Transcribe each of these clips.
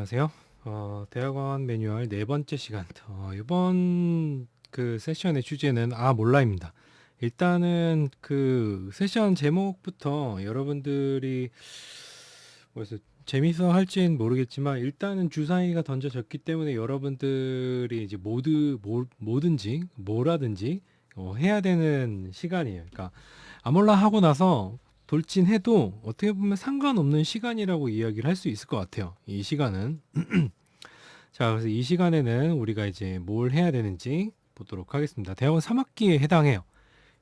안녕하세요. 대학원 매뉴얼 네 번째 시간. 이번 그 세션의 주제는 몰라입니다. 일단은 그 세션 제목부터 여러분들이 뭐래서 재밌어 할진 모르겠지만 일단은 주사위가 던져졌기 때문에 여러분들이 이제 뭐든지 뭐라든지 해야 되는 시간이에요. 그러니까 아몰라 하고 나서 돌진해도 어떻게 보면 상관없는 시간이라고 이야기를 할 수 있을 것 같아요. 이 시간은. 자, 그래서 이 시간에는 우리가 이제 뭘 해야 되는지 보도록 하겠습니다. 대학원 3학기에 해당해요.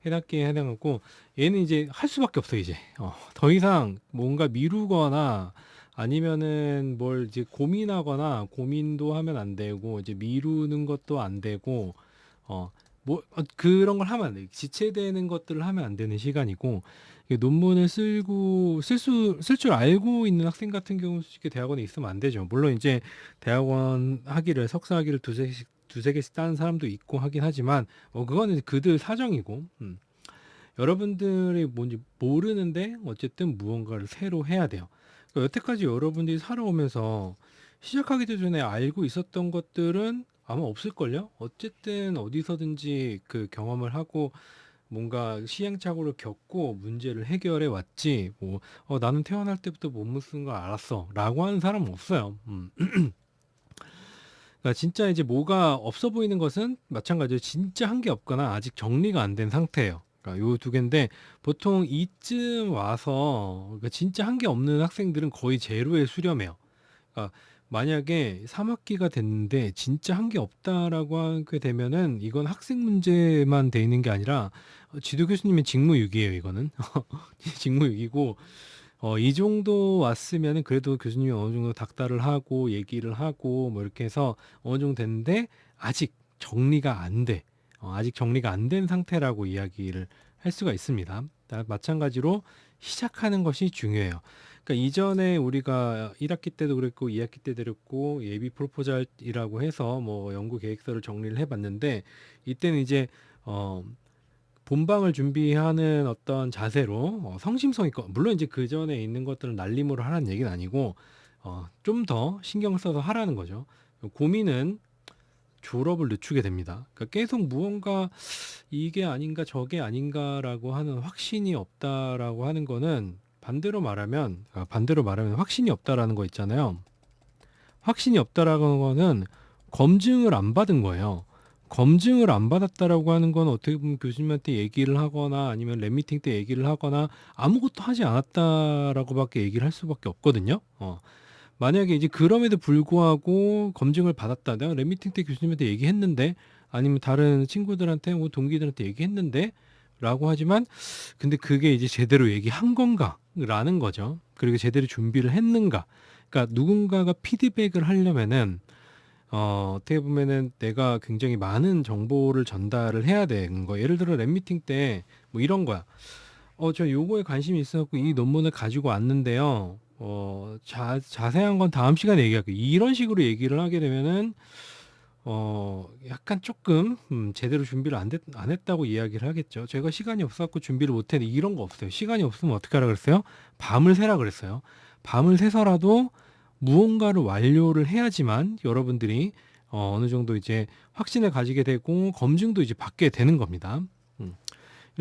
해당기에 해당하고 얘는 이제 할 수밖에 없어요. 이제 더 이상 뭔가 미루거나 아니면은 뭘 이제 고민하거나 고민도 하면 안 되고 이제 미루는 것도 안 되고 그런 걸 하면 안 돼. 지체되는 것들을 하면 안 되는 시간이고 이게 논문을 쓸고 쓸 줄 알고 있는 학생 같은 경우 솔직히 대학원에 있으면 안 되죠. 물론 이제 대학원 학위를 석사 학위를 두세 개씩 따는 사람도 있고 하긴 하지만 그거는 그들 사정이고 여러분들이 뭔지 모르는데 어쨌든 무언가를 새로 해야 돼요. 그러니까 여태까지 여러분들이 살아오면서 시작하기도 전에 알고 있었던 것들은 아마 없을걸요? 어쨌든 어디서든지 그 경험을 하고 뭔가 시행착오를 겪고 문제를 해결해 왔지, 나는 태어날 때부터 못못 쓰는 걸 알았어. 라고 하는 사람은 없어요. 그러니까 진짜 이제 뭐가 없어 보이는 것은 마찬가지로 진짜 한 게 없거나 아직 정리가 안 된 상태예요. 그러니까 요 두 개인데 보통 이쯤 와서 그러니까 진짜 한 게 없는 학생들은 거의 제로에 수렴해요. 그러니까 만약에 3학기가 됐는데 진짜 한 게 없다라고 하게 되면은 이건 학생 문제만 돼 있는 게 아니라 지도 교수님의 직무유기예요, 이거는. 직무유기고 이 정도 왔으면은 그래도 교수님이 어느 정도 닥달을 하고 얘기를 하고 뭐 이렇게 해서 어느 정도 됐는데 아직 정리가 안 돼. 아직 정리가 안 된 상태라고 이야기를 할 수가 있습니다. 마찬가지로 시작하는 것이 중요해요. 그러니까 이전에 우리가 1학기 때도 그랬고 2학기 때도 그랬고 예비 프로포잘이라고 해서 뭐 연구 계획서를 정리를 해봤는데 이때는 이제 어, 본방을 준비하는 어떤 자세로 성심성 있고 물론 이제 그 전에 있는 것들은 날림으로 하라는 얘기는 아니고 좀 더 신경 써서 하라는 거죠. 고민은 졸업을 늦추게 됩니다. 그러니까 계속 무언가 이게 아닌가 저게 아닌가라고 하는 확신이 없다라고 하는 거는 반대로 말하면 확신이 없다라는 거 있잖아요. 확신이 없다라는 거는 검증을 안 받은 거예요. 검증을 안 받았다라고 하는 건 어떻게 보면 교수님한테 얘기를 하거나 아니면 랩미팅 때 얘기를 하거나 아무것도 하지 않았다라고밖에 얘기를 할 수밖에 없거든요. 만약에 이제 그럼에도 불구하고 검증을 받았다. 내가 랩미팅 때 교수님한테 얘기했는데 아니면 다른 친구들한테 동기들한테 얘기했는데 라고 하지만 근데 그게 이제 제대로 얘기한 건가? 라는 거죠. 그리고 제대로 준비를 했는가? 그러니까 누군가가 피드백을 하려면은 어떻게 보면은 내가 굉장히 많은 정보를 전달을 해야 되는 거. 예를 들어 랩미팅 때 뭐 이런 거야. 저 요거에 관심이 있어갖고 이 논문을 가지고 왔는데요. 자세한 건 다음 시간에 얘기할게요. 이런 식으로 얘기를 하게 되면은 약간 조금 제대로 준비를 안 했다고 이야기를 하겠죠. 제가 시간이 없어갖고 준비를 못했는데 이런 거 없어요. 시간이 없으면 어떻게 하라 그랬어요? 밤을 새라 그랬어요. 밤을 새서라도 무언가를 완료를 해야지만 여러분들이 어느 정도 이제 확신을 가지게 되고 검증도 이제 받게 되는 겁니다. 음.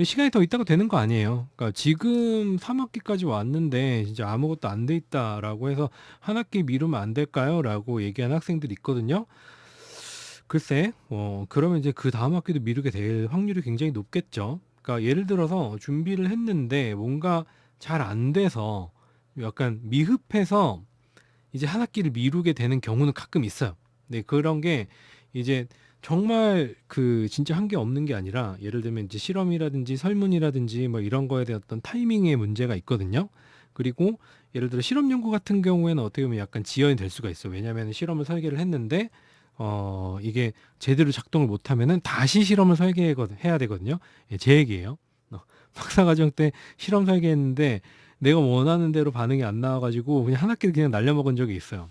시간이 더 있다고 되는 거 아니에요. 그러니까 지금 3학기까지 왔는데 진짜 아무것도 안 돼 있다라고 해서 한 학기 미루면 안 될까요? 라고 얘기하는 학생들이 있거든요. 글쎄, 그러면 이제 그 다음 학기도 미루게 될 확률이 굉장히 높겠죠. 그러니까 예를 들어서 준비를 했는데 뭔가 잘 안 돼서 약간 미흡해서 이제 한 학기를 미루게 되는 경우는 가끔 있어요. 네, 그런 게 이제 정말 그 진짜 한 게 없는 게 아니라 예를 들면 이제 실험이라든지 설문이라든지 뭐 이런 거에 대한 어떤 타이밍의 문제가 있거든요. 그리고 예를 들어 실험 연구 같은 경우에는 어떻게 보면 약간 지연이 될 수가 있어요. 왜냐하면 실험을 설계를 했는데 이게 제대로 작동을 못하면은 다시 실험을 설계해야 되거든요. 예, 제 얘기예요. 박사과정 때 실험 설계했는데 내가 원하는 대로 반응이 안 나와가지고 그냥 한 학기를 그냥 날려먹은 적이 있어요.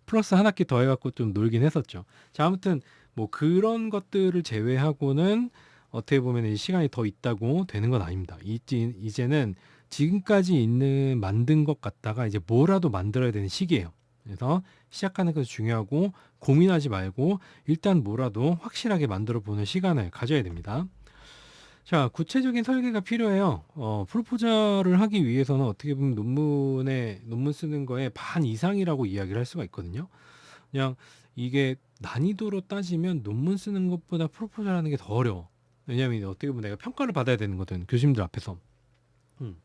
플러스 한 학기 더 해갖고 좀 놀긴 했었죠. 자, 아무튼 뭐 그런 것들을 제외하고는 어떻게 보면 이 시간이 더 있다고 되는 건 아닙니다. 이제는 지금까지 있는 만든 것 갖다가 이제 뭐라도 만들어야 되는 시기예요. 그래서 시작하는 것이 중요하고 고민하지 말고 일단 뭐라도 확실하게 만들어 보는 시간을 가져야 됩니다. 자, 구체적인 설계가 필요해요. 프로포저를 하기 위해서는 어떻게 보면 논문 쓰는 거에 반 이상이라고 이야기를 할 수가 있거든요. 그냥 이게 난이도로 따지면 논문 쓰는 것보다 프로포저 하는 게 더 어려워. 왜냐면 어떻게 보면 내가 평가를 받아야 되는 거든, 교수님들 앞에서. 음.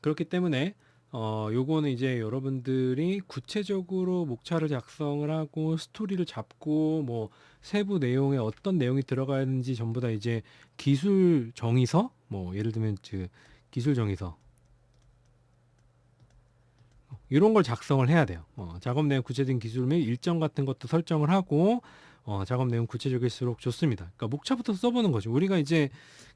그렇기 때문에 요거는 이제 여러분들이 구체적으로 목차를 작성을 하고 스토리를 잡고 뭐 세부 내용에 어떤 내용이 들어가야 하는지 전부 다 이제 기술 정의서, 뭐 예를 들면 그 기술 정의서 이런 걸 작성을 해야 돼요. 작업 내용 구체적인 기술 및 일정 같은 것도 설정을 하고 작업 내용 구체적일수록 좋습니다. 그러니까 목차부터 써보는 거죠. 우리가 이제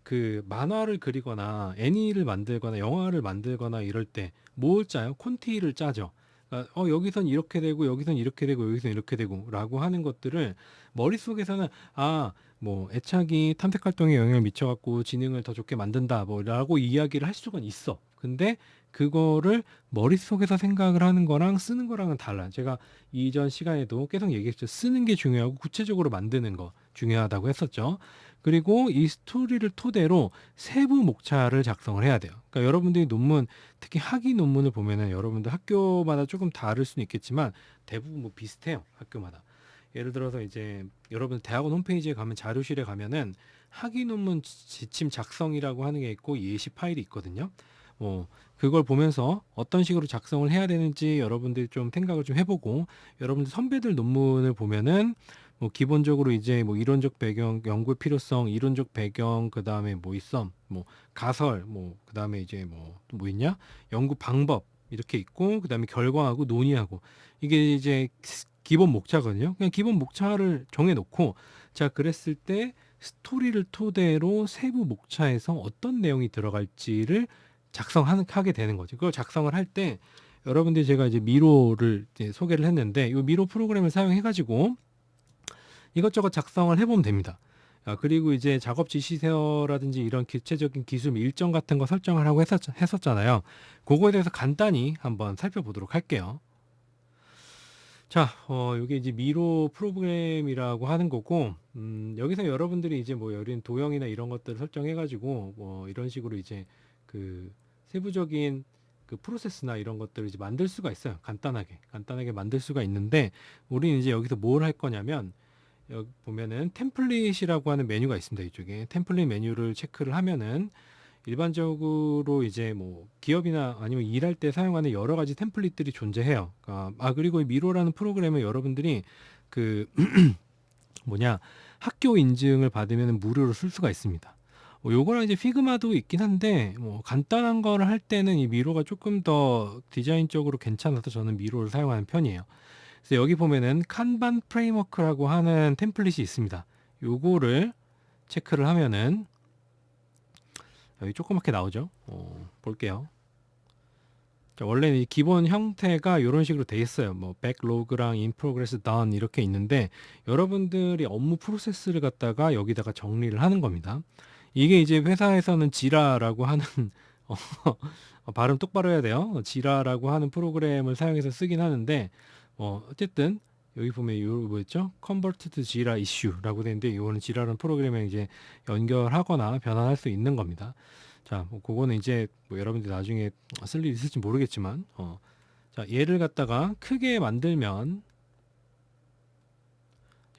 그 만화를 그리거나 애니를 만들거나 영화를 만들거나 이럴 때 뭘 짜요? 콘티를 짜죠. 그러니까 여기선 이렇게 되고 여기선 이렇게 되고 여기선 이렇게 되고 라고 하는 것들을 머릿속에서는 뭐 애착이 탐색 활동에 영향을 미쳐갖고 지능을 더 좋게 만든다 뭐 라고 이야기를 할 수가 있어. 근데 그거를 머릿속에서 생각을 하는 거랑 쓰는 거랑은 달라요. 제가 이전 시간에도 계속 얘기했죠. 쓰는 게 중요하고 구체적으로 만드는 거 중요하다고 했었죠. 그리고 이 스토리를 토대로 세부 목차를 작성을 해야 돼요. 그러니까 여러분들이 논문, 특히 학위 논문을 보면은 여러분들 학교마다 조금 다를 수는 있겠지만 대부분 뭐 비슷해요. 학교마다. 예를 들어서 이제 여러분 대학원 홈페이지에 가면 자료실에 가면은 학위 논문 지침 작성이라고 하는 게 있고 예시 파일이 있거든요. 그걸 보면서 어떤 식으로 작성을 해야 되는지 여러분들이 좀 생각을 좀 해보고, 여러분들 선배들 논문을 보면은 뭐 기본적으로 이제 뭐 이론적 배경, 연구의 필요성, 이론적 배경, 그 다음에 뭐 있어, 뭐 가설, 뭐 그 다음에 이제 뭐 또 뭐 있냐, 연구 방법 이렇게 있고, 그 다음에 결과하고 논의하고, 이게 이제 기본 목차거든요. 그냥 기본 목차를 정해놓고, 자 그랬을 때 스토리를 토대로 세부 목차에서 어떤 내용이 들어갈지를 작성하게 되는 거죠. 그걸 작성을 할 때 여러분들이, 제가 이제 미로를 이제 소개를 했는데, 이 미로 프로그램을 사용해 가지고 이것저것 작성을 해보면 됩니다. 그리고 이제 작업 지시서라든지 이런 구체적인 기술 일정 같은 거 설정을 하고 했었잖아요. 그거에 대해서 간단히 한번 살펴보도록 할게요. 자, 이게 이제 미로 프로그램이라고 하는 거고, 여기서 여러분들이 이제 뭐 여린 도형이나 이런 것들을 설정해가지고, 뭐 이런 식으로 이제 그 세부적인 그 프로세스나 이런 것들을 이제 만들 수가 있어요. 간단하게 만들 수가 있는데, 우리는 이제 여기서 뭘 할 거냐면, 여기 보면은 템플릿이라고 하는 메뉴가 있습니다. 이쪽에 템플릿 메뉴를 체크를 하면은 일반적으로 이제 뭐 기업이나 아니면 일할 때 사용하는 여러 가지 템플릿들이 존재해요. 그리고 이 미로라는 프로그램을 여러분들이 그 뭐냐, 학교 인증을 받으면 무료로 쓸 수가 있습니다. 요거랑 이제 피그마도 있긴 한데 뭐 간단한 거를 할 때는 이 미로가 조금 더 디자인적으로 괜찮아서 저는 미로를 사용하는 편이에요. 그래서 여기 보면은 칸반 프레임워크라고 하는 템플릿이 있습니다. 요거를 체크를 하면은 여기 조그맣게 나오죠. 볼게요. 자, 원래는 이 기본 형태가 이런 식으로 돼 있어요. 뭐 백로그랑 in progress done 이렇게 있는데, 여러분들이 업무 프로세스를 갖다가 여기다가 정리를 하는 겁니다. 이게 이제 회사에서는 지라라고 하는 어, 발음 똑바로 해야 돼요. 지라라고 하는 프로그램을 사용해서 쓰긴 하는데, 어쨌든 여기 보면 요 뭐였죠? Convert to Jira Issue라고 되는데, 이거는 지라라는 프로그램에 이제 연결하거나 변환할 수 있는 겁니다. 자, 뭐 그거는 이제 뭐 여러분들 나중에 쓸 일 있을지 모르겠지만, 자, 얘를 갖다가 크게 만들면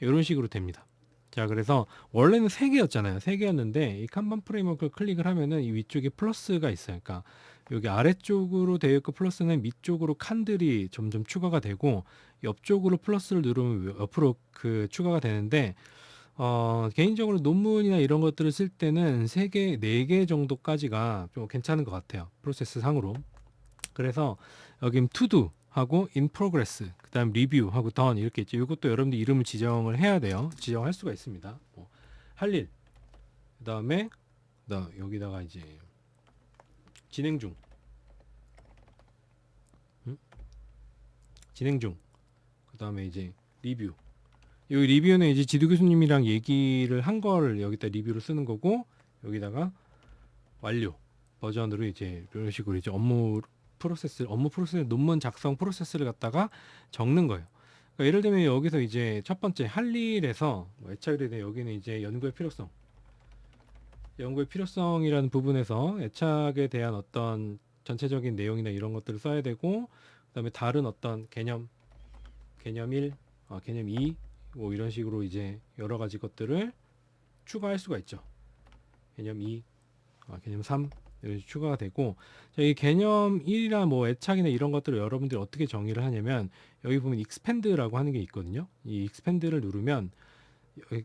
이런 식으로 됩니다. 자, 그래서 원래는 3개였잖아요. 3개였는데 이 칸반 프레임워크를 클릭을 하면은 이 위쪽에 플러스가 있어요. 그러니까 여기 아래쪽으로 되어 있고 플러스는 밑쪽으로 칸들이 점점 추가가 되고, 옆쪽으로 플러스를 누르면 옆으로 그 추가가 되는데, 개인적으로 논문이나 이런 것들을 쓸 때는 3개, 4개 정도까지가 좀 괜찮은 것 같아요. 프로세스 상으로. 그래서 여기 to-do 하고 in progress, 그다음 review 하고 done 이렇게 있죠. 이것도 여러분들 이름을 지정을 해야 돼요. 지정할 수가 있습니다. 할 일, 그다음에 여기다가 이제 진행 중, 음? 진행 중, 그다음에 이제 리뷰. 여기 리뷰는 이제 지도 교수님이랑 얘기를 한 거를 여기다 리뷰로 쓰는 거고, 여기다가 완료 버전으로 이제 이런 식으로 이제 업무 업무 프로세스, 논문 작성 프로세스를 갖다가 적는 거예요. 그러니까 예를 들면 여기서 이제 첫 번째 할 일에서 뭐 애착에 대해 여기는 이제 연구의 필요성이라는 부분에서 애착에 대한 어떤 전체적인 내용이나 이런 것들을 써야 되고, 그다음에 다른 어떤 개념 1, 개념 2, 뭐 이런 식으로 이제 여러 가지 것들을 추가할 수가 있죠. 개념 2, 개념 3 이렇게 추가가 되고, 자, 이 개념 1이나 뭐 애착이나 이런 것들을 여러분들이 어떻게 정의를 하냐면 여기 보면 expand라고 하는 게 있거든요. 이 expand를 누르면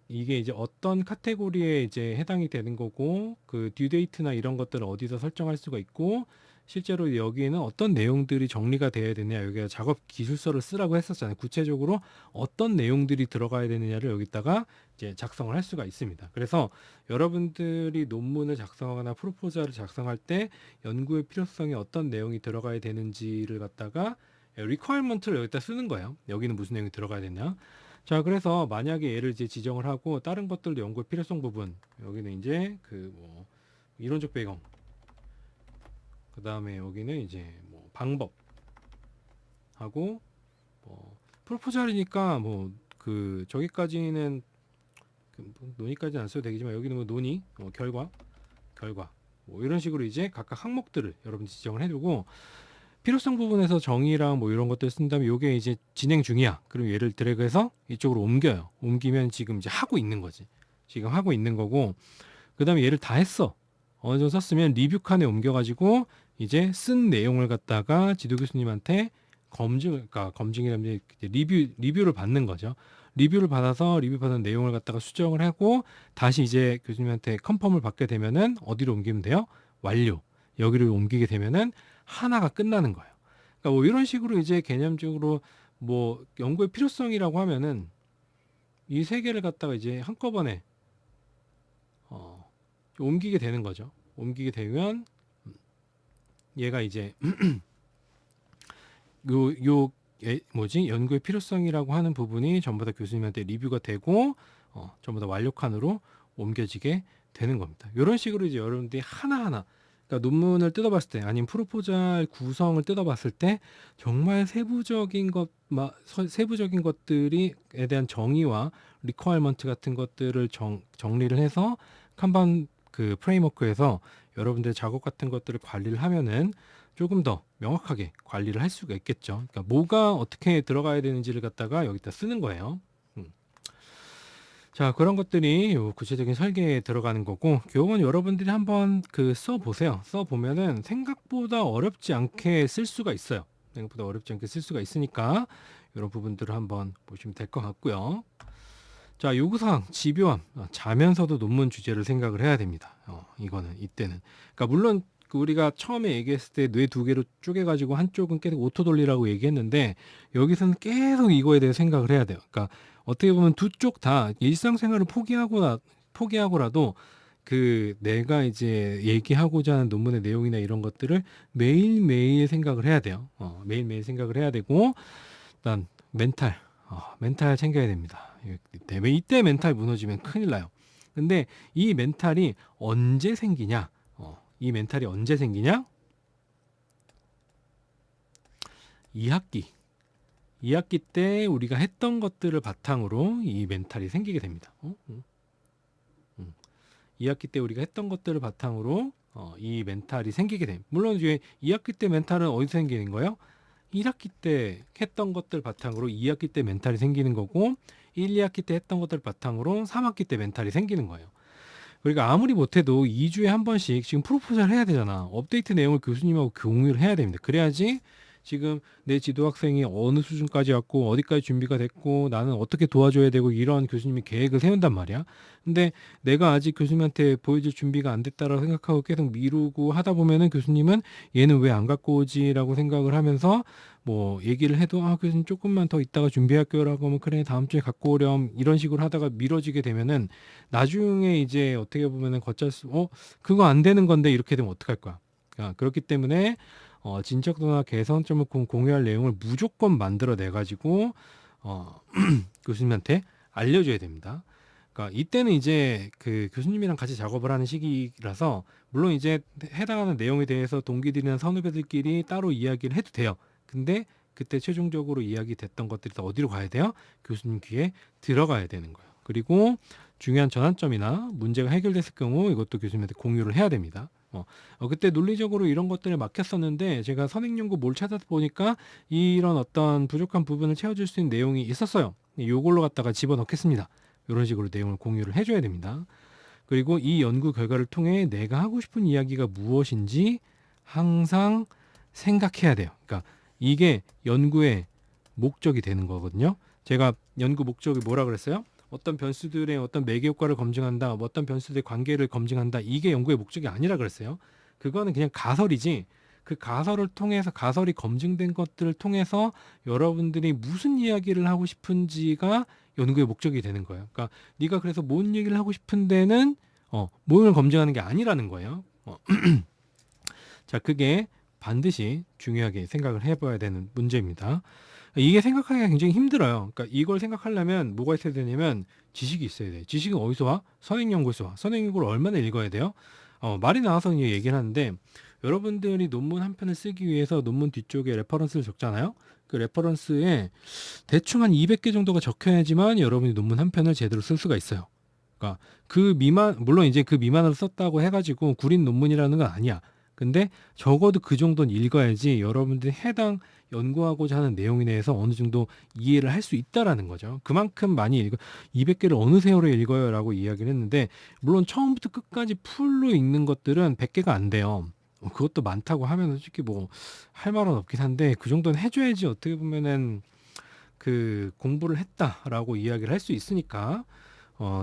이게 이제 어떤 카테고리에 이제 해당이 되는 거고, 그 듀데이트나 이런 것들을 어디서 설정할 수가 있고, 실제로 여기에는 어떤 내용들이 정리가 돼야 되느냐, 여기가 작업 기술서를 쓰라고 했었잖아요. 구체적으로 어떤 내용들이 들어가야 되느냐를 여기다가 이제 작성을 할 수가 있습니다. 그래서 여러분들이 논문을 작성하거나 프로포저를 작성할 때 연구의 필요성이 어떤 내용이 들어가야 되는지를 갖다가 requirement를 여기다 쓰는 거예요. 여기는 무슨 내용이 들어가야 되냐. 자, 그래서 만약에 얘를 이제 지정을 하고 다른 것들도 연구의 필요성 부분, 여기는 이제 그 뭐 이론적 배경, 그 다음에 여기는 이제 뭐 방법 하고, 뭐 프로포절이니까 뭐 그 저기까지는 그 논의까지는 안 써도 되겠지만 여기는 뭐 논의, 결과 뭐 이런 식으로 이제 각각 항목들을 여러분 지정을 해두고, 필요성 부분에서 정의랑 뭐 이런 것들 쓴 다음에 요게 이제 진행 중이야. 그럼 얘를 드래그해서 이쪽으로 옮겨요. 옮기면 지금 이제 하고 있는 거지. 지금 하고 있는 거고, 그 다음에 얘를 다 했어. 어느 정도 썼으면 리뷰 칸에 옮겨가지고 이제 쓴 내용을 갖다가 지도 교수님한테 그러니까 검증이라면 이제 리뷰를 받는 거죠. 리뷰를 받아서 리뷰 받은 내용을 갖다가 수정을 하고 다시 이제 교수님한테 컨펌을 받게 되면은 어디로 옮기면 돼요? 완료. 여기를 옮기게 되면은 하나가 끝나는 거예요. 그러니까 뭐 이런 식으로 이제 개념적으로 뭐 연구의 필요성이라고 하면은 이 세 개를 갖다가 이제 한꺼번에 옮기게 되는 거죠. 옮기게 되면 얘가 이제 연구의 필요성이라고 하는 부분이 전부 다 교수님한테 리뷰가 되고 전부 다 완료 칸으로 옮겨지게 되는 겁니다. 이런 식으로 이제 여러분들이 하나하나, 그러니까 논문을 뜯어봤을 때 아니면 프로포잘 구성을 뜯어봤을 때 정말 세부적인 것들에 대한 정의와 리퀘어먼트 같은 것들을 정리를 해서 칸반 그 프레임워크에서 여러분들 작업 같은 것들을 관리를 하면은 조금 더 명확하게 관리를 할 수가 있겠죠. 그러니까 뭐가 어떻게 들어가야 되는지를 갖다가 여기다 쓰는 거예요. 자, 그런 것들이 구체적인 설계에 들어가는 거고, 요건 여러분들이 한번 그 써보세요. 써보면은 생각보다 어렵지 않게 쓸 수가 있어요. 생각보다 어렵지 않게 쓸 수가 있으니까 이런 부분들을 한번 보시면 될 것 같고요. 자, 요구사항, 집요함, 자면서도 논문 주제를 생각을 해야 됩니다. 이때는. 그러니까 물론 우리가 처음에 얘기했을 때 뇌 두 개로 쪼개가지고 한쪽은 계속 오토 돌리라고 얘기했는데 여기서는 계속 이거에 대해 생각을 해야 돼요. 그러니까 어떻게 보면 두 쪽 다 일상생활을 포기하고라도 그 내가 이제 얘기하고자 하는 논문의 내용이나 이런 것들을 매일매일 생각을 해야 돼요. 매일매일 생각을 해야 되고, 일단 멘탈 챙겨야 됩니다. 이때 멘탈 무너지면 큰일 나요. 근데 이 멘탈이 언제 생기냐? 2학기 때 우리가 했던 것들을 바탕으로 이 멘탈이 생기게 됩니다. 2학기 때 우리가 했던 것들을 바탕으로 이 멘탈이 생기게 됩니다. 물론 이제 2학기 때 멘탈은 어디서 생기는 거예요? 1학기 때 했던 것들 바탕으로 2학기 때 멘탈이 생기는 거고, 1, 2학기 때 했던 것들 바탕으로 3학기 때 멘탈이 생기는 거예요. 그러니까 아무리 못해도 2주에 한 번씩 지금 프로포절 해야 되잖아. 업데이트 내용을 교수님하고 공유를 해야 됩니다. 그래야지 지금 내 지도 학생이 어느 수준까지 왔고 어디까지 준비가 됐고 나는 어떻게 도와줘야 되고 이런 교수님이 계획을 세운단 말이야. 근데 내가 아직 교수님한테 보여줄 준비가 안 됐다라고 생각하고 계속 미루고 하다 보면은 교수님은 얘는 왜 안 갖고 오지라고 생각을 하면서 뭐 얘기를 해도 교수님 조금만 더 있다가 준비할게요라고 하면 그래 다음 주에 갖고 오렴 이런 식으로 하다가 미뤄지게 되면은 나중에 이제 어떻게 보면은 그거 안 되는 건데 이렇게 되면 어떡할 거야. 그렇기 때문에 진척도나 개선점을 공유할 내용을 무조건 만들어내 가지고 교수님한테 알려줘야 됩니다. 그러니까 이때는 이제 그 교수님이랑 같이 작업을 하는 시기라서 물론 이제 해당하는 내용에 대해서 동기들이나 선후배들끼리 따로 이야기를 해도 돼요. 근데 그때 최종적으로 이야기됐던 것들이 다 어디로 가야 돼요? 교수님 귀에 들어가야 되는 거예요. 그리고 중요한 전환점이나 문제가 해결됐을 경우 이것도 교수님한테 공유를 해야 됩니다. 그때 논리적으로 이런 것들을 막혔었는데 제가 선행연구 뭘 찾아보니까 이런 어떤 부족한 부분을 채워줄 수 있는 내용이 있었어요. 요걸로 갖다가 집어넣겠습니다. 이런 식으로 내용을 공유를 해줘야 됩니다. 그리고 이 연구 결과를 통해 내가 하고 싶은 이야기가 무엇인지 항상 생각해야 돼요. 그러니까 이게 연구의 목적이 되는 거거든요. 제가 연구 목적이 뭐라 그랬어요? 어떤 변수들의 어떤 매개 효과를 검증한다, 뭐 어떤 변수들의 관계를 검증한다. 이게 연구의 목적이 아니라 그랬어요. 그거는 그냥 가설이지. 그 가설을 통해서 가설이 검증된 것들을 통해서 여러분들이 무슨 이야기를 하고 싶은지가 연구의 목적이 되는 거예요. 그러니까 네가 그래서 뭔 얘기를 하고 싶은 데는 모형을 검증하는 게 아니라는 거예요. 자, 그게 반드시 중요하게 생각을 해봐야 되는 문제입니다. 이게 생각하기가 굉장히 힘들어요. 그러니까 이걸 생각하려면 뭐가 있어야 되냐면 지식이 있어야 돼요. 지식은 어디서 와? 선행연구에서 와. 선행연구를 얼마나 읽어야 돼요? 말이 나와서 이제 얘기를 하는데 여러분들이 논문 한 편을 쓰기 위해서 논문 뒤쪽에 레퍼런스를 적잖아요. 그 레퍼런스에 대충 한 200개 정도가 적혀야지만 여러분이 논문 한 편을 제대로 쓸 수가 있어요. 그러니까 그 미만, 물론 이제 그 미만으로 썼다고 해가지고 구린 논문이라는 건 아니야. 근데 적어도 그 정도는 읽어야지 여러분들이 해당 연구하고자 하는 내용에 대해서 어느 정도 이해를 할 수 있다라는 거죠. 그만큼 많이 200개를 어느 세월에 읽어요 라고 이야기를 했는데 물론 처음부터 끝까지 풀로 읽는 것들은 100개가 안 돼요. 그것도 많다고 하면 솔직히 뭐 할 말은 없긴 한데 그 정도는 해줘야지 어떻게 보면은 그 공부를 했다라고 이야기를 할 수 있으니까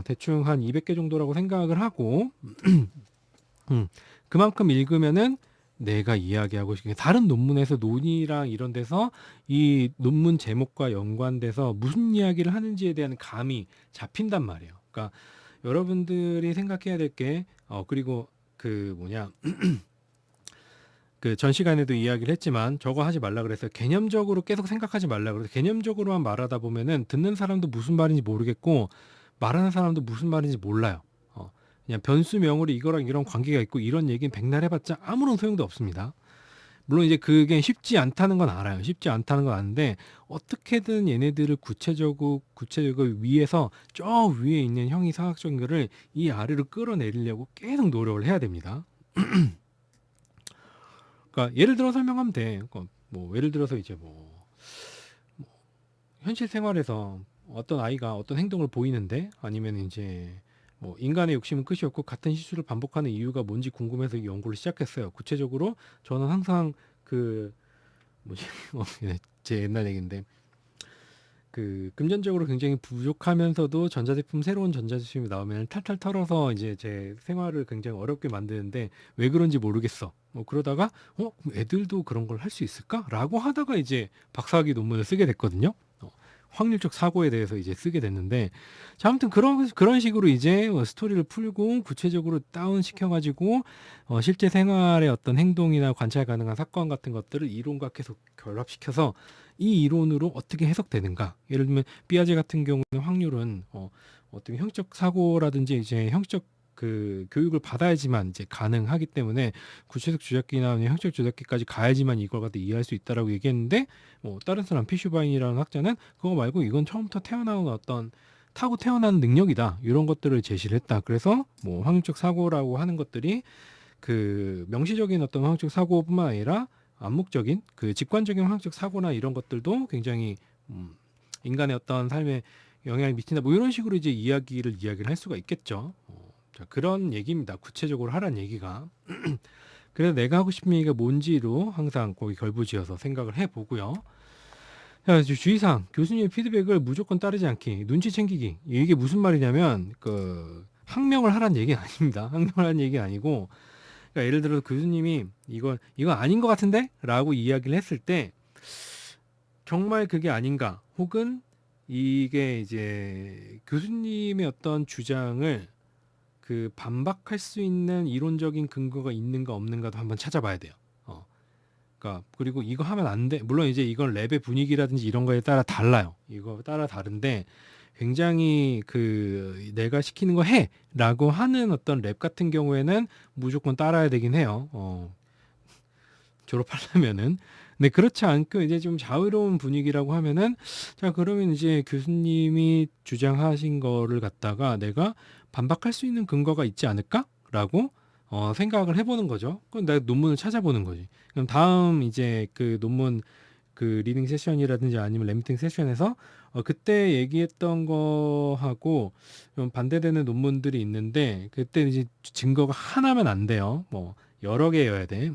대충 한 200개 정도라고 생각을 하고 그만큼 읽으면은 내가 이야기하고 싶은 다른 논문에서 논의랑 이런 데서 이 논문 제목과 연관돼서 무슨 이야기를 하는지에 대한 감이 잡힌단 말이에요. 그러니까 여러분들이 생각해야 될 게 그리고 그 뭐냐 그 전 시간에도 이야기를 했지만 저거 하지 말라 그랬어요. 개념적으로 계속 생각하지 말라 그래서 개념적으로만 말하다 보면은 듣는 사람도 무슨 말인지 모르겠고 말하는 사람도 무슨 말인지 몰라요. 그냥 변수명으로 이거랑 이런 관계가 있고 이런 얘기는 백날 해봤자 아무런 소용도 없습니다. 물론 이제 그게 쉽지 않다는 건 알아요. 쉽지 않다는 건 아는데 어떻게든 얘네들을 구체적으로 위에서 저 위에 있는 형이사학적인 거를 이 아래로 끌어내리려고 계속 노력을 해야 됩니다. 그러니까 예를 들어 설명하면 돼. 그러니까 뭐 예를 들어서 이제 뭐 현실 생활에서 어떤 아이가 어떤 행동을 보이는데 아니면 이제 뭐 인간의 욕심은 끝이 없고 같은 실수를 반복하는 이유가 뭔지 궁금해서 이 연구를 시작했어요. 구체적으로 저는 항상 그 뭐지 제 옛날 얘기인데 그 금전적으로 굉장히 부족하면서도 전자제품 새로운 전자제품이 나오면 탈탈 털어서 이제 제 생활을 굉장히 어렵게 만드는데 왜 그런지 모르겠어. 그러다가 그럼 애들도 그런 걸 할 수 있을까?라고 하다가 이제 박사학위 논문을 쓰게 됐거든요. 확률적 사고에 대해서 이제 쓰게 됐는데 자 아무튼 그런 식으로 이제 스토리를 풀고 구체적으로 다운 시켜가지고 실제 생활의 어떤 행동이나 관찰 가능한 사건 같은 것들을 이론과 계속 결합시켜서 이 이론으로 어떻게 해석되는가. 예를 들면 삐아제 같은 경우는 확률은 어떤 형적 사고라든지 이제 형적 그 교육을 받아야지만 이제 가능하기 때문에 구체적 주작기나 형적 주작기까지 가야지만 이걸 갖다 이해할 수 있다라고 얘기했는데 뭐 다른 사람 피슈바인이라는 학자는 그거 말고 이건 처음부터 태어나는 어떤 타고 태어나는 능력이다 이런 것들을 제시를 했다. 그래서 뭐 확률적 사고라고 하는 것들이 그 명시적인 어떤 확률적 사고뿐만 아니라 암묵적인 그 직관적인 확률적 사고나 이런 것들도 굉장히 인간의 어떤 삶에 영향을 미친다. 뭐 이런 식으로 이제 이야기를 할 수가 있겠죠. 자, 그런 얘기입니다. 구체적으로 하란 얘기가. 그래서 내가 하고 싶은 얘기가 뭔지로 항상 거기 결부지어서 생각을 해보고요. 자, 주의사항. 교수님의 피드백을 무조건 따르지 않기. 눈치 챙기기. 이게 무슨 말이냐면 그 항명을 하란 얘기는 아닙니다. 항명을 하는 얘기가 아니고 그러니까 예를 들어서 교수님이 이거 아닌 것 같은데? 라고 이야기를 했을 때 정말 그게 아닌가 혹은 이게 이제 교수님의 어떤 주장을 그 반박할 수 있는 이론적인 근거가 있는가 없는가도 한번 찾아봐야 돼요. 그러니까 그리고 이거 하면 안 돼. 물론 이제 이건 랩의 분위기라든지 이런 거에 따라 달라요. 이거 따라 다른데 굉장히 그 "내가 시키는 거 해."라고 하는 어떤 랩 같은 경우에는 무조건 따라야 되긴 해요. 졸업하려면은. 근데 그렇지 않고 이제 좀 자유로운 분위기라고 하면은 자 그러면 이제 교수님이 주장하신 거를 갖다가 '내가 반박할 수 있는 근거가 있지 않을까?'라고 생각을 해 보는 거죠. 그럼 내가 논문을 찾아보는 거지. 그럼 다음 이제 그 논문 그 리딩 세션이라든지 아니면 램팅 세션에서 그때 얘기했던 거하고 좀 반대되는 논문들이 있는데 그때 이제 증거가 하나면 안 돼요. 뭐 여러 개여야 돼.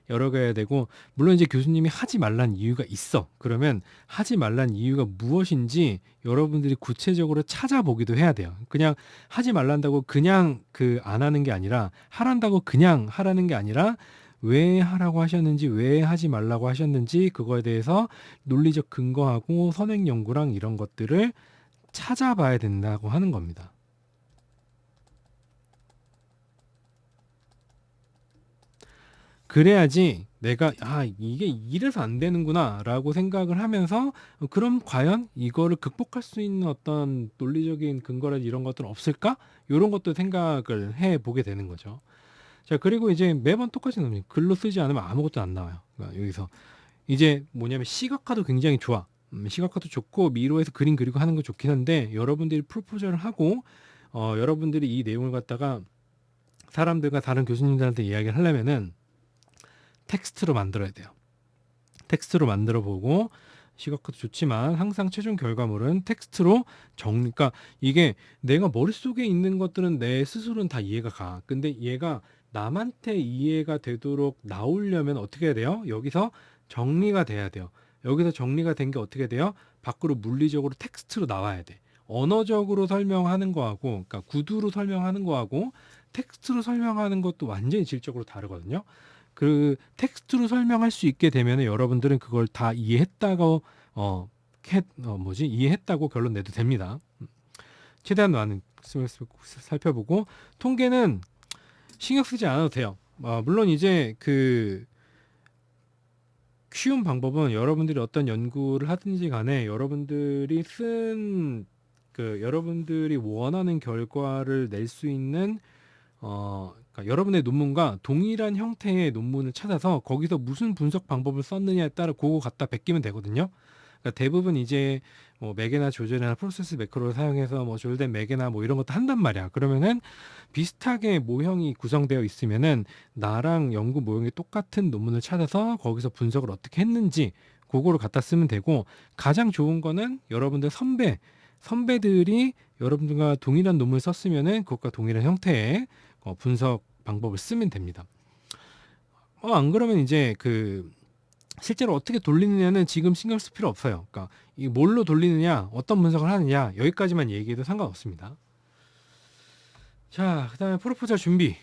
여러 개여야 되고 물론 이제 교수님이 하지 말란 이유가 있어. 그러면 하지 말란 이유가 무엇인지 여러분들이 구체적으로 찾아보기도 해야 돼요. 그냥 하지 말란다고 그냥 그 안 하는 게 아니라 하란다고 그냥 하라는 게 아니라 왜 하라고 하셨는지 왜 하지 말라고 하셨는지 그거에 대해서 논리적 근거하고 선행 연구랑 이런 것들을 찾아봐야 된다고 하는 겁니다. 그래야지 내가 '아 이게 이래서 안 되는구나.'라고 생각을 하면서 그럼 과연 이거를 극복할 수 있는 어떤 논리적인 근거라든지 이런 것들은 없을까? 요런 것도 생각을 해 보게 되는 거죠. 자 그리고 이제 매번 똑같은 놈이 글로 쓰지 않으면 아무것도 안 나와요. 그러니까 여기서 이제 뭐냐면 시각화도 굉장히 좋아. 시각화도 좋고 미로에서 그림 그리고 하는 거 좋긴 한데 여러분들이 프로포즈를 하고 여러분들이 이 내용을 갖다가 사람들과 다른 교수님들한테 이야기를 하려면은 텍스트로 만들어야 돼요. 텍스트로 만들어 보고 시각화도 좋지만 항상 최종 결과물은 텍스트로 그러니까 이게 내가 머릿속에 있는 것들은 내 스스로는 다 이해가 가. 근데 얘가 남한테 이해가 되도록 나오려면 어떻게 해야 돼요? 여기서 정리가 돼야 돼요. 여기서 정리가 된 게 어떻게 돼요? 밖으로 물리적으로 텍스트로 나와야 돼. 언어적으로 설명하는 거하고, 그러니까 구두로 설명하는 거하고 텍스트로 설명하는 것도 완전히 질적으로 다르거든요. 그 텍스트로 설명할 수 있게 되면 여러분들은 그걸 다 이해했다고 이해했다고 결론 내도 됩니다. 최대한 많은 살펴보고 통계는 신경 쓰지 않아도 돼요. 물론 이제 그 쉬운 방법은 여러분들이 어떤 연구를 하든지 간에 여러분들이 원하는 결과를 낼 수 있는 그러니까 여러분의 논문과 동일한 형태의 논문을 찾아서 거기서 무슨 분석 방법을 썼느냐에 따라 그거 갖다 베끼면 되거든요. 그러니까 대부분 이제 뭐 매개나 조절이나 프로세스 매크로를 사용해서 뭐 조절된 매개나 뭐 이런 것도 한단 말이야. 그러면은 비슷하게 모형이 구성되어 있으면은 나랑 연구 모형이 똑같은 논문을 찾아서 거기서 분석을 어떻게 했는지 그거를 갖다 쓰면 되고 가장 좋은 거는 여러분들 선배들이 여러분들과 동일한 논문을 썼으면은 그것과 동일한 형태의 분석 방법을 쓰면 됩니다. 안 그러면 이제 그 실제로 어떻게 돌리느냐는 지금 신경 쓸 필요 없어요. 그러니까 이 뭘로 돌리느냐, 어떤 분석을 하느냐 여기까지만 얘기해도 상관없습니다. 자, 그다음에 프로포절 준비,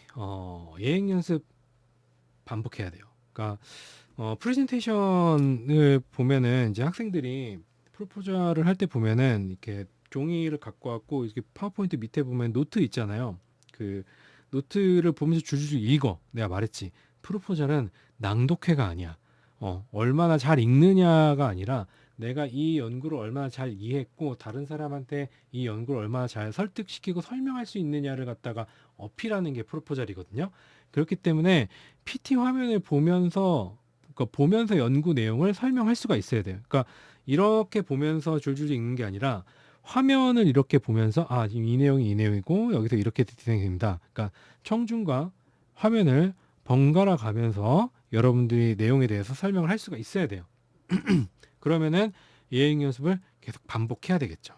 예행 연습 반복해야 돼요. 그러니까 프레젠테이션을 보면은 이제 학생들이 프로포절을 할 때 보면은 이렇게 종이를 갖고 왔고 이렇게 파워포인트 밑에 보면 노트 있잖아요. 그 노트를 보면서 줄줄 읽어. 내가 말했지. 프로포절은 낭독회가 아니야. 얼마나 잘 읽느냐가 아니라 내가 이 연구를 얼마나 잘 이해했고 다른 사람한테 이 연구를 얼마나 잘 설득시키고 설명할 수 있느냐를 갖다가 어필하는 게 프로포절이거든요. 그렇기 때문에 PT 화면을 보면서 그러니까 보면서 연구 내용을 설명할 수가 있어야 돼요. 그러니까 이렇게 보면서 줄줄 읽는 게 아니라 화면을 이렇게 보면서 지금 이 내용이 이 내용이고 여기서 이렇게 진행이 됩니다. 그러니까 청중과 화면을 번갈아 가면서 여러분들이 내용에 대해서 설명을 할 수가 있어야 돼요. 그러면은 예행 연습을 계속 반복해야 되겠죠.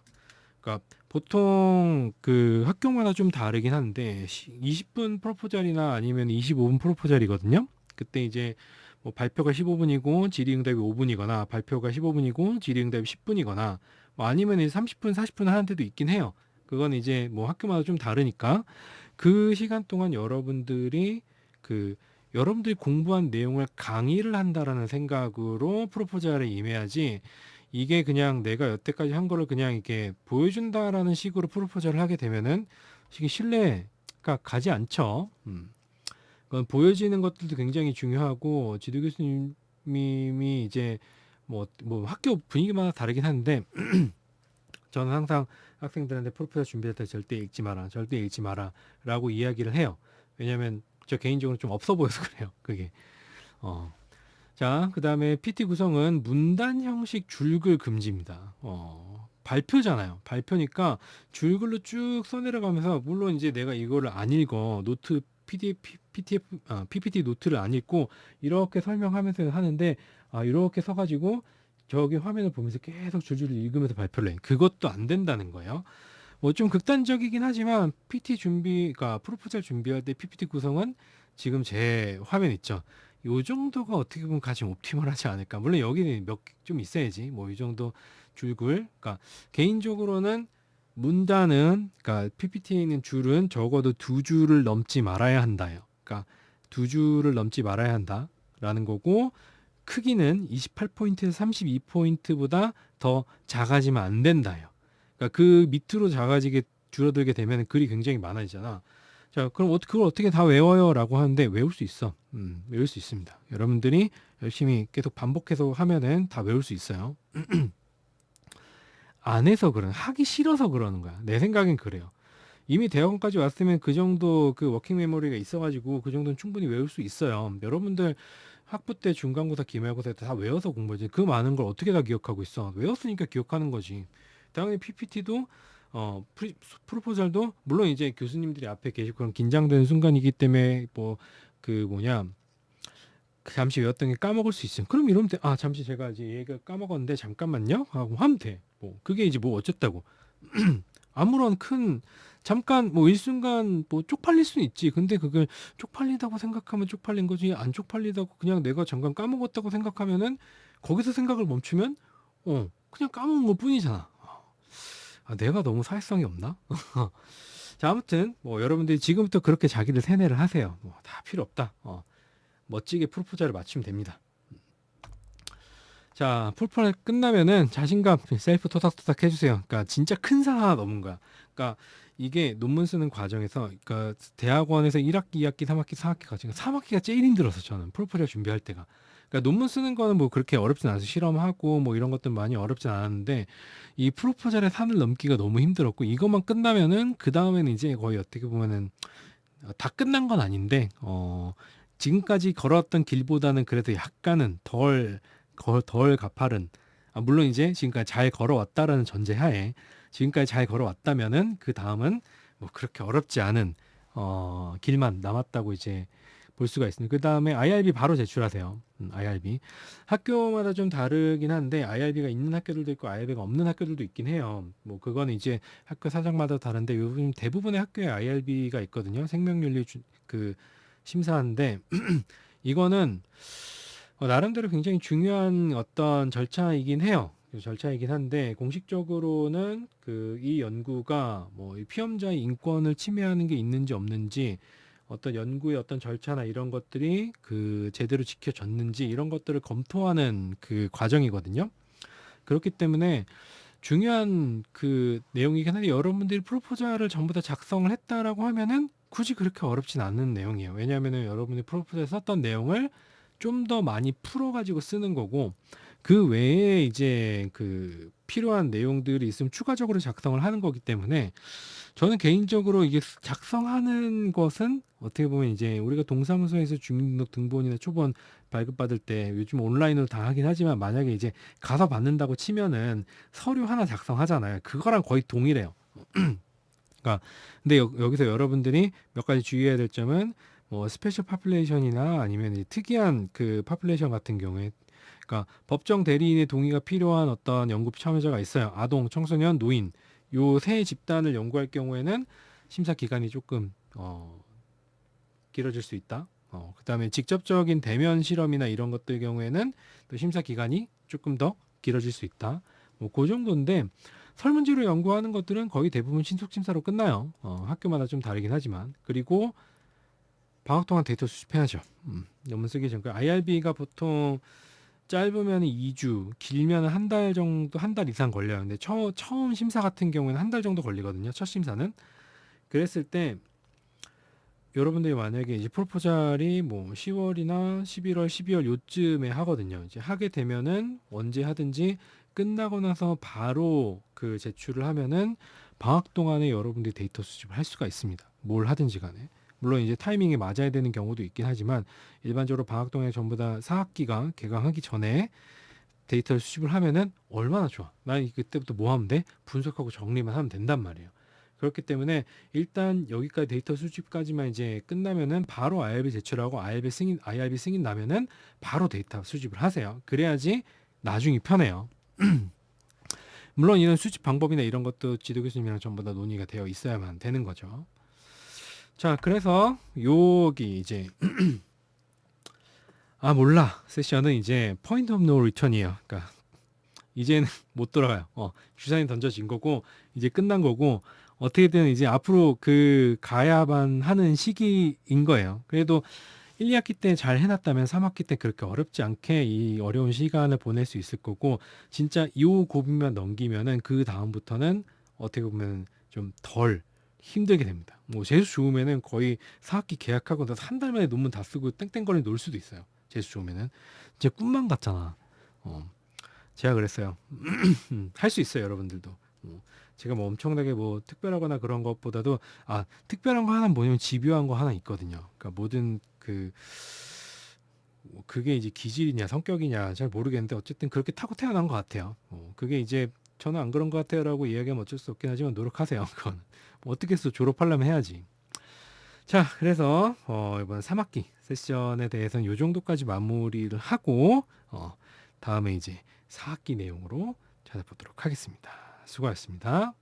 그러니까 보통 그 학교마다 좀 다르긴 한데 20분 프로포절이나 아니면 25분 프로포절이거든요. 그때 이제 뭐 발표가 15분이고 질의응답이 5분이거나 발표가 15분이고 질의응답이 10분이거나 뭐 아니면 이제 30분, 40분 하는 데도 있긴 해요. 그건 이제 뭐 학교마다 좀 다르니까 그 시간 동안 여러분들이 공부한 내용을 강의를 한다라는 생각으로 프로포절에 임해야지 이게 그냥 내가 여태까지 한 거를 그냥 이렇게 보여준다라는 식으로 프로포즈를 하게 되면은 이게 신뢰가 가지 않죠. 그건 보여지는 것들도 굉장히 중요하고 지도 교수님이 이제 뭐 학교 분위기마다 다르긴 한데 저는 항상 학생들한테 프로포잘 준비할 때 절대 읽지 마라, 절대 읽지 마라라고 이야기를 해요. 왜냐면 저 개인적으로 좀 없어 보여서 그래요. 그게. 어. 자, 그다음에 PT 구성은 문단 형식 줄글 금지입니다. 발표잖아요. 발표니까 줄글로 쭉 써내려가면서 물론 이제 내가 이거를 안 읽어 노트 PPT 노트를 안 읽고 이렇게 설명하면서 하는데 이렇게 서가지고 저기 화면을 보면서 계속 줄줄 읽으면서 발표를 해. 그것도 안 된다는 거예요. 뭐 좀 극단적이긴 하지만 PT 준비가 프로포잘 준비할 때 PPT 구성은 지금 제 화면 있죠. 요 정도가 어떻게 보면 가장 옵티멀하지 않을까. 물론 여기는 몇 좀 있어야지. 뭐 이 정도 줄글. 그러니까 개인적으로는 문단은 그러니까 PPT에 있는 줄은 적어도 두 줄을 넘지 말아야 한다요. 그러니까 두 줄을 넘지 말아야 한다라는 거고 크기는 28포인트에서 32포인트보다 더 작아지면 안 된다요. 그러니까 그 밑으로 작아지게 줄어들게 되면 글이 굉장히 많아지잖아. 자, 그럼 그걸 어떻게 다 외워요라고 하는데 외울 수 있어. 외울 수 있습니다. 여러분들이 열심히 계속 반복해서 하면은 다 외울 수 있어요. 안 해서 하기 싫어서 그러는 거야. 내 생각엔 그래요. 이미 대학원까지 왔으면 그 정도 그 워킹 메모리가 있어가지고 그 정도는 충분히 외울 수 있어요. 여러분들 학부 때 중간고사, 기말고사 때 다 외워서 공부하지. 그 많은 걸 어떻게 다 기억하고 있어? 외웠으니까 기억하는 거지. 당연히 PPT도 프로포잘도 물론 이제 교수님들이 앞에 계시고 그런 긴장되는 순간이기 때문에 뭐 그 뭐냐 잠시 외웠던 게 까먹을 수 있어요. 그럼 이러면 돼. 잠시 제가 이제 얘가 까먹었는데 잠깐만요 하고 하면 돼. 뭐 그게 이제 뭐 어쨌다고. 아무런 큰 잠깐 뭐 일순간 뭐 쪽팔릴 수는 있지. 근데 그걸 쪽팔리다고 생각하면 쪽팔린 거지. 안 쪽팔리다고 그냥 내가 잠깐 까먹었다고 생각하면은 거기서 생각을 멈추면 그냥 까먹은 것 뿐이잖아. 내가 너무 사회성이 없나? 자, 아무튼 뭐 여러분들이 지금부터 그렇게 자기를 세뇌를 하세요. 뭐 다 필요 없다. 멋지게 프로포즈를 맞추면 됩니다. 자, 풀포를 끝나면은 자신감 셀프 토닥토닥 해주세요. 그러니까 진짜 큰 산 하나 넘은 거야. 그러니까 이게 논문 쓰는 과정에서 그러니까 대학원에서 1학기, 2학기, 3학기, 4학기 가지고 3학기가 제일 힘들어서 저는 풀포를 준비할 때가. 그러니까 논문 쓰는 거는 뭐 그렇게 어렵진 않아서 실험하고 뭐 이런 것들 많이 어렵진 않았는데 이 프로포절의 산을 넘기가 너무 힘들었고 이것만 끝나면은 그 다음에는 이제 거의 어떻게 보면은 다 끝난 건 아닌데 지금까지 걸어왔던 길보다는 그래도 약간은 덜 가파른 물론 이제 지금까지 잘 걸어왔다라는 전제하에 지금까지 잘 걸어왔다면은 그 다음은 뭐 그렇게 어렵지 않은 길만 남았다고 이제 볼 수가 있습니다. 그 다음에 IRB 바로 제출하세요. IRB 학교마다 좀 다르긴 한데 IRB가 있는 학교들도 있고 IRB가 없는 학교들도 있긴 해요. 뭐 그거는 이제 학교 사정마다 다른데 요즘 대부분의 학교에 IRB가 있거든요. 생명윤리 그 심사인데 이거는 나름대로 굉장히 중요한 어떤 절차이긴 해요. 절차이긴 한데 공식적으로는 이 연구가 뭐 이 피험자의 인권을 침해하는 게 있는지 없는지 어떤 연구의 어떤 절차나 이런 것들이 제대로 지켜졌는지 이런 것들을 검토하는 그 과정이거든요. 그렇기 때문에 중요한 내용이긴 한데 여러분들이 프로포잘을 전부 다 작성을 했다라고 하면은 굳이 그렇게 어렵진 않은 내용이에요. 왜냐하면은 여러분이 프로포잘에 썼던 내용을 좀 더 많이 풀어가지고 쓰는 거고 그 외에 이제 필요한 내용들이 있으면 추가적으로 작성을 하는 거기 때문에 저는 개인적으로 이게 작성하는 것은 어떻게 보면 이제 우리가 동사무소에서 주민등록 등본이나 초본 발급받을 때 요즘 온라인으로 다 하긴 하지만 만약에 이제 가서 받는다고 치면은 서류 하나 작성하잖아요. 그거랑 거의 동일해요. 그러니까 근데 여기서 여러분들이 몇 가지 주의해야 될 점은 뭐 스페셜 파퓰레이션이나 아니면 이제 특이한 파퓰레이션 같은 경우에 그러니까 법정 대리인의 동의가 필요한 어떤 연구 참여자가 있어요. 아동, 청소년, 노인 요 세 집단을 연구할 경우에는 심사 기간이 조금 길어질 수 있다. 그다음에 직접적인 대면 실험이나 이런 것들 경우에는 또 심사 기간이 조금 더 길어질 수 있다. 뭐 그 정도인데 설문지로 연구하는 것들은 거의 대부분 신속 심사로 끝나요. 학교마다 좀 다르긴 하지만 그리고 방학 동안 데이터 수집해야죠. 논문 쓰기 전. IRB가 보통 짧으면 2주, 길면 한 달 정도, 한 달 이상 걸려요. 근데 처음 심사 같은 경우에는 한 달 정도 걸리거든요. 첫 심사는. 그랬을 때 여러분들이 만약에 이제 프로포잘이 뭐 10월이나 11월, 12월 요쯤에 하거든요. 이제 하게 되면은 언제 하든지 끝나고 나서 바로 그 제출을 하면은 방학 동안에 여러분들이 데이터 수집을 할 수가 있습니다. 뭘 하든지 간에. 물론 이제 타이밍이 맞아야 되는 경우도 있긴 하지만 일반적으로 방학 동안에 전부 다 4학기가 개강하기 전에 데이터를 수집을 하면은 얼마나 좋아. 난 그때부터 뭐 하면 돼? 분석하고 정리만 하면 된단 말이에요. 그렇기 때문에 일단 여기까지 데이터 수집까지만 이제 끝나면은 바로 IRB 제출하고 IRB 승인 나면은 바로 데이터 수집을 하세요. 그래야지 나중이 편해요. 물론 이런 수집 방법이나 이런 것도 지도 교수님이랑 전부 다 논의가 되어 있어야만 되는 거죠. 자, 그래서 여기 이제 아 몰라 세션은 이제 포인트 오브 노 리턴이에요. 그러니까 이제는 못 돌아가요. 주사위 던져진 거고 이제 끝난 거고 어떻게든 이제 앞으로 그 가야만 하는 시기인 거예요. 그래도 1, 2학기 때 잘 해놨다면 3학기 때 그렇게 어렵지 않게 이 어려운 시간을 보낼 수 있을 거고 진짜 이 고비만 넘기면은 그 다음부터는 어떻게 보면 좀 덜 힘들게 됩니다. 뭐 재수 좋으면은 거의 4학기 계약하고 나서 한 달 만에 논문 다 쓰고 땡땡거리 놀 수도 있어요. 재수 좋으면은 진짜 꿈만 같잖아. 제가 그랬어요. 할 수 있어요, 여러분들도. 제가 뭐 엄청나게 뭐 특별하거나 그런 것보다도 특별한 거 하나 뭐냐면 집요한 거 하나 있거든요. 그러니까 모든 그게 이제 기질이냐 성격이냐 잘 모르겠는데 어쨌든 그렇게 타고 태어난 것 같아요. 그게 이제 저는 안 그런 것 같아요라고 이야기하면 어쩔 수 없긴 하지만 노력하세요. 그건 뭐 어떻게 해서 졸업하려면 해야지. 자, 그래서 이번 3학기 세션에 대해서는 요 정도까지 마무리를 하고 다음에 이제 4학기 내용으로 찾아보도록 하겠습니다. 수고하셨습니다.